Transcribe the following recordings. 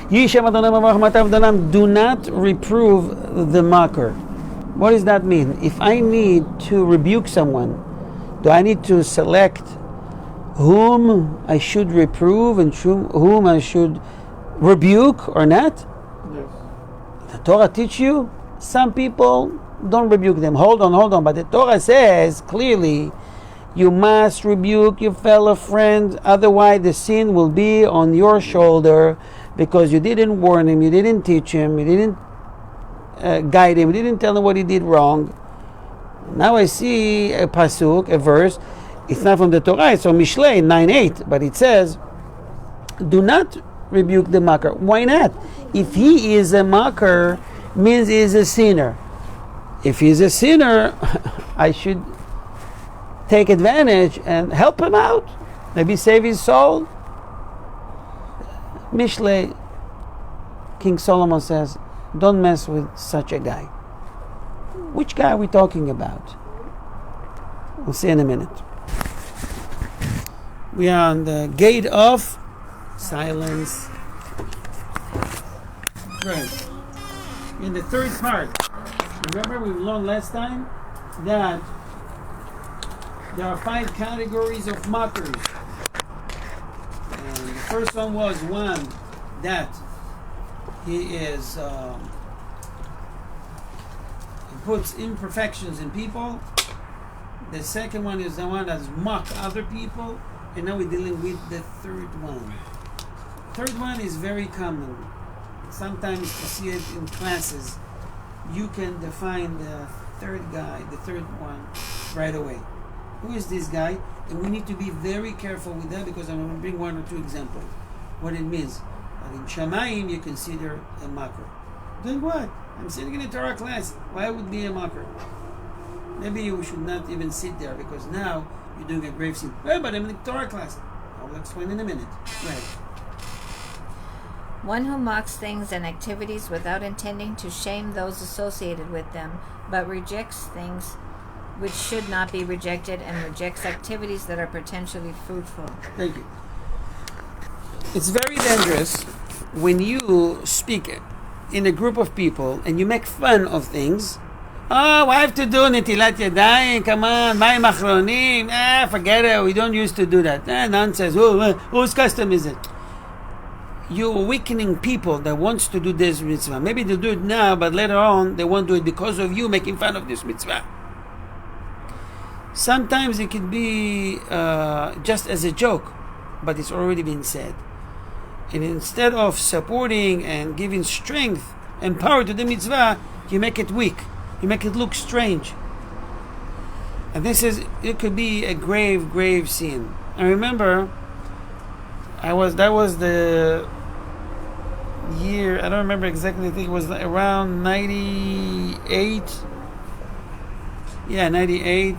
Do not reprove the mocker. What does that mean? If I need to rebuke someone, do I need to select whom I should reprove and whom I should rebuke or not? Yes. The Torah teach you, some people don't rebuke them. Hold on. But the Torah says clearly, you must rebuke your fellow friend, otherwise the sin will be on your shoulder because you didn't warn him, you didn't teach him, you didn't guide him, you didn't tell him what he did wrong. Now I see a pasuk, a verse. It's not from the Torah, it's from Mishlei 9:8, but it says, do not rebuke the mocker. Why not? If he is a mocker, means he is a sinner. If he's a sinner, I should take advantage and help him out. Maybe save his soul. Mishlei, King Solomon says, don't mess with such a guy. Which guy are we talking about? We'll see in a minute. We are on the gate of silence. Right. In the third part, remember we learned last time that there are 5 categories of mockers. And the first one was one that he is he puts imperfections in people. The second one is the one that's mock other people. And now we're dealing with the third one. Third one is very common. Sometimes you see it in classes. You can define the third guy, the third one, right away. Who is this guy? And we need to be very careful with that because I'm going to bring 1 or 2 examples. What it means. But in Shamayim, you consider a mocker. Then what? I'm sitting in a Torah class. Why would be a mocker? Maybe you should not even sit there because now you're doing a grave sin. Well, but I'm in a Torah class. I'll explain in a minute. Go ahead. One who mocks things and activities without intending to shame those associated with them, but rejects things which should not be rejected and rejects activities that are potentially fruitful. Thank you. It's very dangerous when you speak in a group of people and you make fun of things. Oh, what I have to do netilat yadayim, come on, mayim achronim, forget it, we don't used to do that. Nonsense, whose custom is it? You're weakening people that wants to do this mitzvah. Maybe they'll do it now, but later on they won't do it because of you making fun of this mitzvah. Sometimes it can be just as a joke, but it's already been said. And instead of supporting and giving strength and power to the mitzvah, you make it weak. You make it look strange. And it could be a grave sin. I remember that was the year, I don't remember exactly, I think it was around 98. Yeah, 98.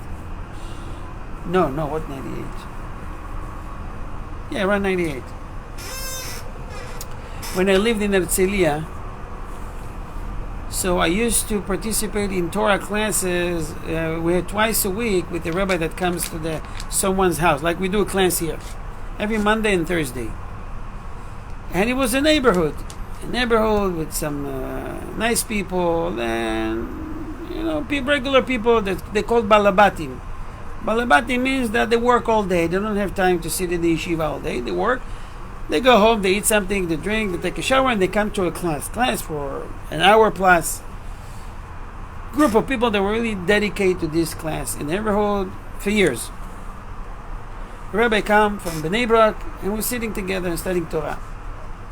No, what 98? Yeah, around 98. When I lived in Herzliya, so I used to participate in Torah classes. We had twice a week with the rabbi that comes to someone's house, like we do a class here, every Monday and Thursday. And it was a neighborhood with some nice people and regular people that they called balabatim. Balabatim means that they work all day. They don't have time to sit in the yeshiva all day. They work. They go home, they eat something, they drink, they take a shower, and they come to a class for an hour plus. Group of people that were really dedicated to this class in the neighborhood for years. The rabbi come from Bnei Brak, and we're sitting together and studying Torah.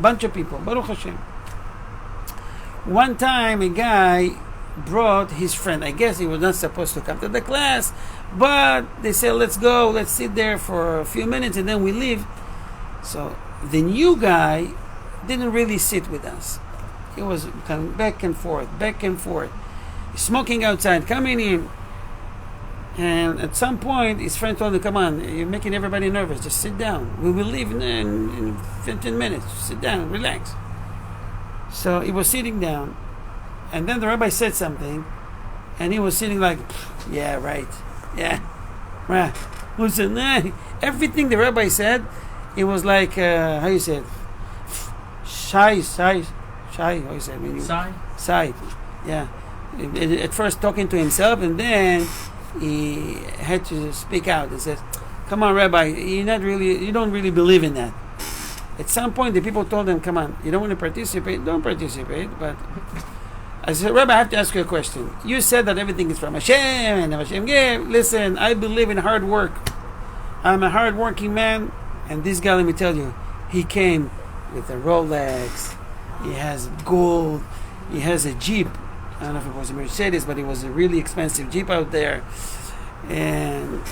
Bunch of people, Baruch Hashem. One time, a guy brought his friend. I guess he was not supposed to come to the class, but they said, let's go, let's sit there for a few minutes, and then we leave. So the new guy didn't really sit with us. He was coming back and forth, smoking outside, coming in. And at some point, his friend told him, come on, you're making everybody nervous. Just sit down. We will leave in 15 minutes. Sit down, relax. So he was sitting down. And then the rabbi said something. And he was sitting like, yeah, right. Yeah, right. Listen, everything the rabbi said, it was like, how you say it? shy. How you say? Shy. Yeah. At first talking to himself, and then he had to speak out and says, "Come on, Rabbi, you don't really believe in that." At some point, the people told him, "Come on, you don't want to participate? Don't participate." But I said, "Rabbi, I have to ask you a question. You said that everything is from Hashem and Hashem gave. Listen, I believe in hard work. I'm a hard-working man, and this guy, let me tell you, he came with a Rolex. He has gold. He has a Jeep. I don't know if it was a Mercedes, but it was a really expensive Jeep out there. And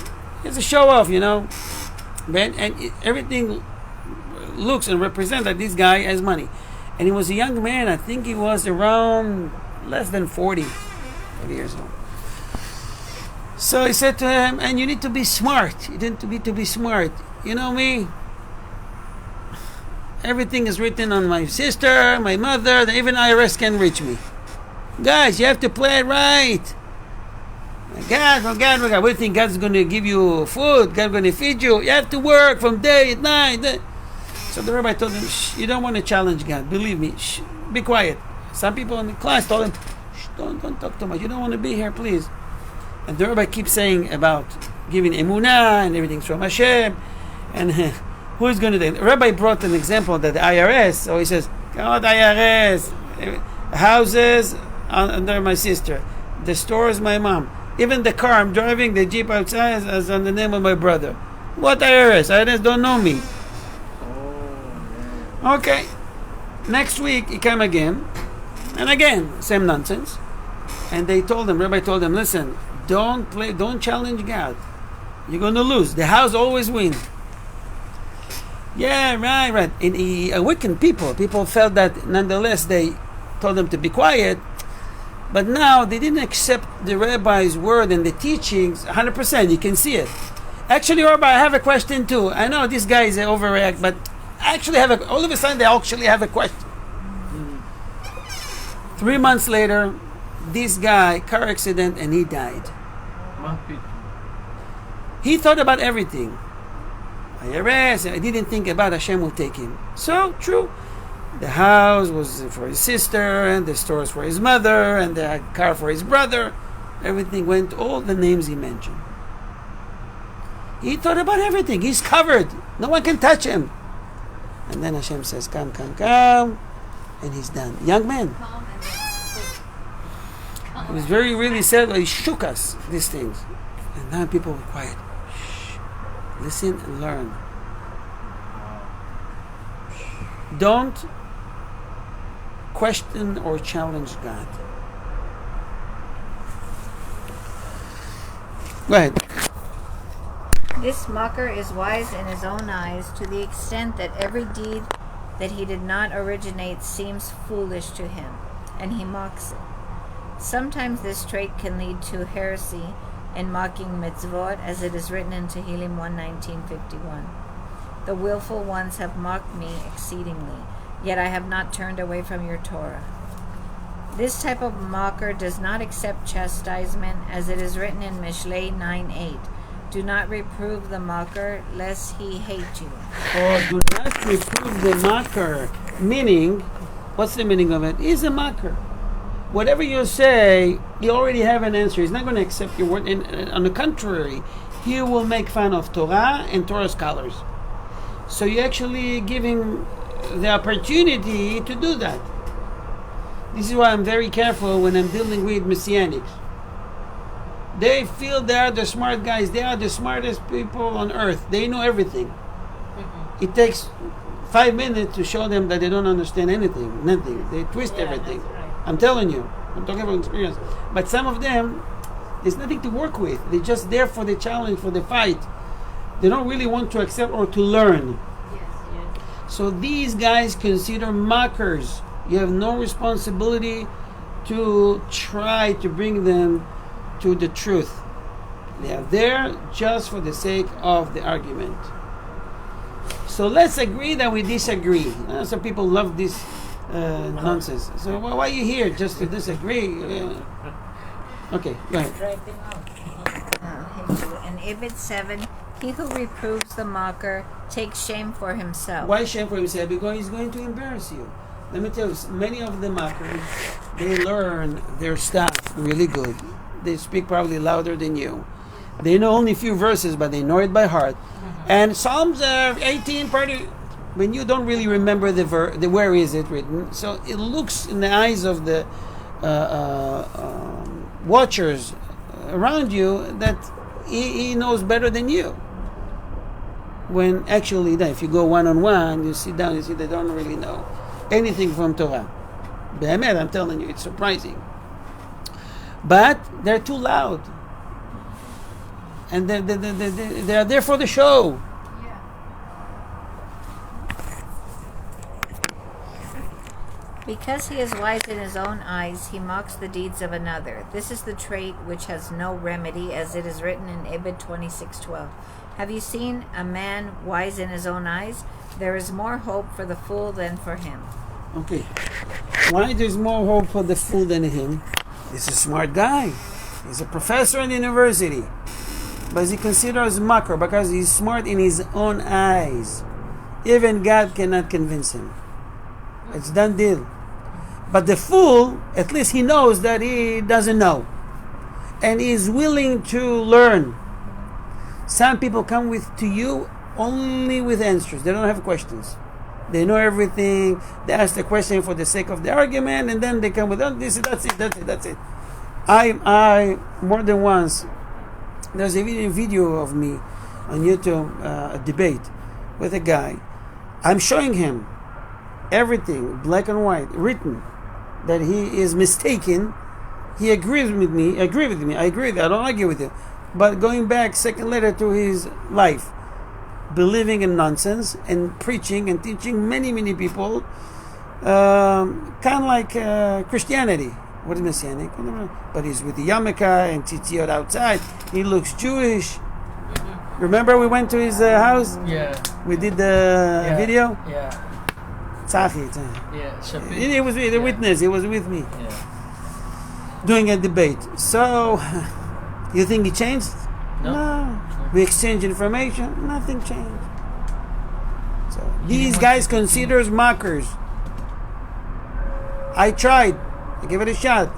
it's a show-off, But, and everything looks and represents that this guy has money. And he was a young man. I think he was around less than 40 years old. So he said to him, and you need to be smart. You need to be smart. You know me? Everything is written on my sister, my mother, even IRS can reach me. Guys, you have to play it right. God. What do you think? God's going to give you food? God's going to feed you? You have to work from day at night. So the rabbi told him, shh, you don't want to challenge God. Believe me. Shh, be quiet. Some people in the class told him, shh, don't talk too much. You don't want to be here, please. And the rabbi keeps saying about giving emunah and everything's from Hashem. And who is going to do it? The rabbi brought an example that the IRS, so he says, God, IRS, houses under my sister, the store is my mom. Even the car I'm driving, the Jeep outside, is on the name of my brother. What IRS? IRS don't know me. Okay. Next week he came again, and again, same nonsense. And Rabbi told him, listen, don't challenge God. You're going to lose. The house always wins. Yeah, right. And he awakened people. People felt that nonetheless they told them to be quiet, but now they didn't accept the rabbi's word and the teachings 100%. You can see it. Actually, Rabbi, I have a question too. I know this guy is overreact, but I actually all of a sudden they actually have a question. 3 months later, this guy, car accident, and he died. He thought about everything. IRS, I didn't think about Hashem will take him. So, true. The house was for his sister, and the store was for his mother, and the car for his brother. Everything went, all the names he mentioned. He thought about everything. He's covered. No one can touch him. And then Hashem says, come. And he's done. Young man. It was very, really sad. He shook us, these things. And now people were quiet. Shh. Listen and learn. Don't question or challenge God. Go ahead. This mocker is wise in his own eyes to the extent that every deed that he did not originate seems foolish to him, and he mocks it. Sometimes this trait can lead to heresy in mocking mitzvot, as it is written in Tehillim 119:51. The willful ones have mocked me exceedingly, yet I have not turned away from your Torah. This type of mocker does not accept chastisement, as it is written in Mishlei 9:8. Do not reprove the mocker, lest he hate you. Or do not reprove the mocker. Meaning, what's the meaning of it? He's a mocker. Whatever you say, you already have an answer. He's not going to accept your word. And on the contrary, he will make fun of Torah and Torah scholars. So you actually give him the opportunity to do that. This is why I'm very careful when I'm dealing with Messianics. They feel they are the smart guys. They are the smartest people on earth. They know everything. It takes 5 minutes to show them that they don't understand anything. Nothing. They twist everything. Right. I'm telling you. I'm talking about experience. But some of them, there's nothing to work with. They're just there for the challenge, for the fight. They don't really want to accept or to learn. Yes. So these guys consider mockers. You have no responsibility to try to bring them to the truth. They are there just for the sake of the argument. So let's agree that we disagree. Some people love this nonsense. So why are you here? Just to disagree? Okay, go ahead. In Ibid 7, he who reproves the mocker takes shame for himself. Why shame for himself? Because he's going to embarrass you. Let me tell you, many of the mockers, they learn their stuff really good. They speak probably louder than you. They know only a few verses, but they know it by heart. And Psalms 18, when you don't really remember the where is it written, so it looks in the eyes of the watchers around you that he knows better than you. When actually, if you go one-on-one, you sit down, you see they don't really know anything from Torah. Be'emet, I'm telling you, it's surprising. But they're too loud. And they are there for the show. Yeah. Because he is wise in his own eyes, he mocks the deeds of another. This is the trait which has no remedy, as it is written in Ibid 26:12. Have you seen a man wise in his own eyes? There is more hope for the fool than for him. Okay. Why there's more hope for the fool than him? He's a smart guy. He's a professor in the university. But he considers mocker because he's smart in his own eyes. Even God cannot convince him. It's done deal. But the fool, at least he knows that he doesn't know. And he is willing to learn. Some people come to you only with answers. They don't have questions. They know everything. They ask the question for the sake of the argument, and then they come with, oh, that's it. I more than once, there's a video of me on YouTube, a debate with a guy. I'm showing him everything, black and white, written, that he is mistaken. He agrees with me. I agree with you. I don't argue with you. But going back second later to his life, believing in nonsense and preaching and teaching many people, kind of like Christianity. What is Messianic? But he's with the yarmulke and tzitzit outside. He looks Jewish. Remember we went to his house? Yeah. We did the video? Yeah. Tzachi. Yeah. He was the witness. He was with me. Yeah. Doing a debate. So, you think he changed? No. We exchanged information. Nothing changed. So these guys considers mockers. I tried. I gave it a shot.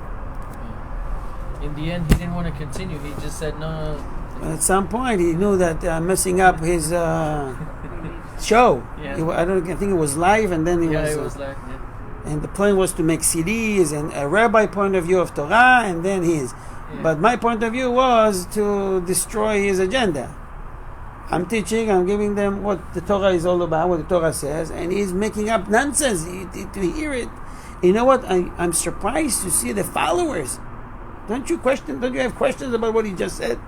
In the end, he didn't want to continue. He just said no. At some point, he knew that messing up his show. Yeah. I think it was live, and then It was like. Yeah. And the point was to make CDs and a rabbi point of view of Torah, and then his. Yeah. But my point of view was to destroy his agenda. I'm teaching, I'm giving them what the Torah is all about, what the Torah says, and he's making up nonsense to hear it. You know what? I'm surprised to see the followers. Don't you have questions about what he just said?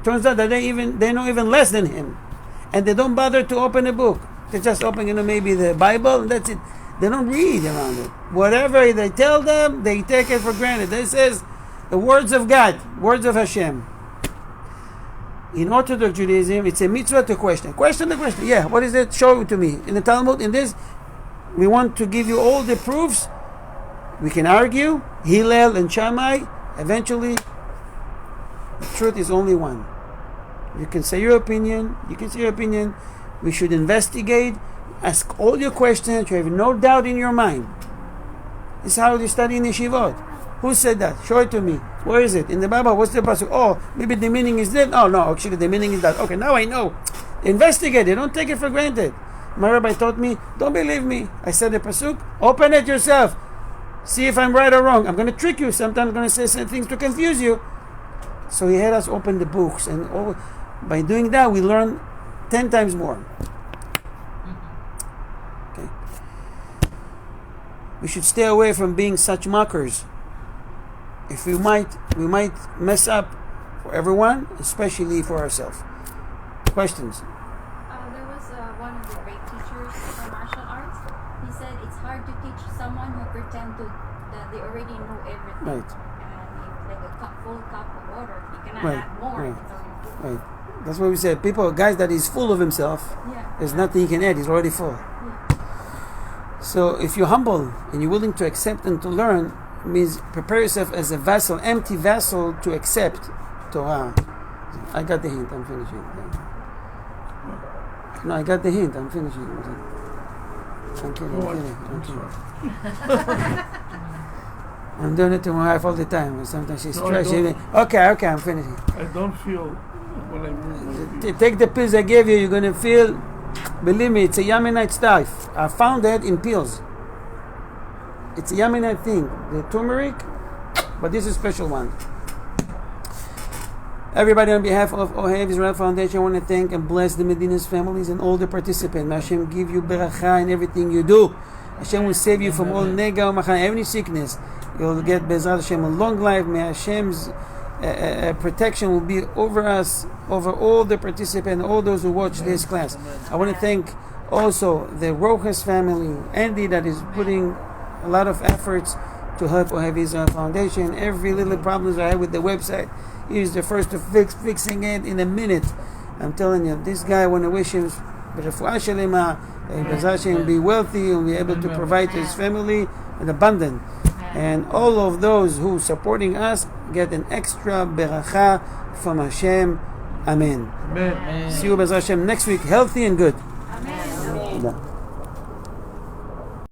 Turns out that they know even less than him. And they don't bother to open a book. They just open, maybe the Bible, and that's it. They don't read around it. Whatever they tell them, they take it for granted. This is the words of God, words of Hashem. In Orthodox Judaism, it's a mitzvah to question. Question the question. Yeah, what is it? Show it to me. In the Talmud, in this, we want to give you all the proofs. We can argue, Hillel and Shammai. Eventually, the truth is only one. You can say your opinion. We should investigate. Ask all your questions. You have no doubt in your mind. This is how you study in yeshivot. Who said that? Show it to me. Where is it? In the Bible, what's the pasuk? Oh, maybe the meaning is that. Oh, no, actually the meaning is that. Okay, now I know. Investigate it. Don't take it for granted. My rabbi taught me, don't believe me. I said the pasuk. Open it yourself. See if I'm right or wrong. I'm going to trick you. Sometimes I'm going to say some things to confuse you. So he had us open the books. And by doing that, we learn 10 times more. Okay. We should stay away from being such mockers. If we might mess up for everyone, especially for ourselves. Questions? There was one of the great teachers for martial arts. He said it's hard to teach someone who pretend that they already know everything. Right. Like a full cup of water. You cannot Right. add more. Right. It's already full. Right. That's what we said. Guys that is full of himself, Yeah. there's nothing he can add. He's already full. Yeah. So if you're humble and you're willing to accept and to learn, means prepare yourself as a vessel, empty vessel to accept Torah. I got the hint. I'm finishing. No, I got the hint. I'm finishing. I'm kidding. Oh, I'm kidding. I'm I'm kidding. sorry. I'm doing it to my wife all the time. And sometimes she's No, I stressed. don't. Okay, I'm finishing. I don't feel when I move. Take the pills I gave you. You're gonna feel. Believe me, it's a Yemenite stuff. I found that in pills. It's a Yemenite thing. The turmeric, but this is a special one. Everybody, on behalf of Ohev Israel Foundation, I want to thank and bless the Medina's families and all the participants. May Hashem give you beracha in everything you do. Hashem will save you from all nega or machana, any sickness. You'll get Bezrat Hashem a long life. May Hashem's protection will be over us, over all the participants, all those who watch this class. I want to thank also the Rojas family, Andy, that is putting a lot of efforts to help Ohev Israel Foundation. Every little problems I had with the website, he is the first to fixing it in a minute. I'm telling you, this guy, I want to wish him Refuah Shalema, Bezrat Hashem, be wealthy and be able to provide to his family in abundance. And all of those who supporting us get an extra beracha from Hashem. Amen. Amen. See you Bezrat Hashem next week, healthy and good.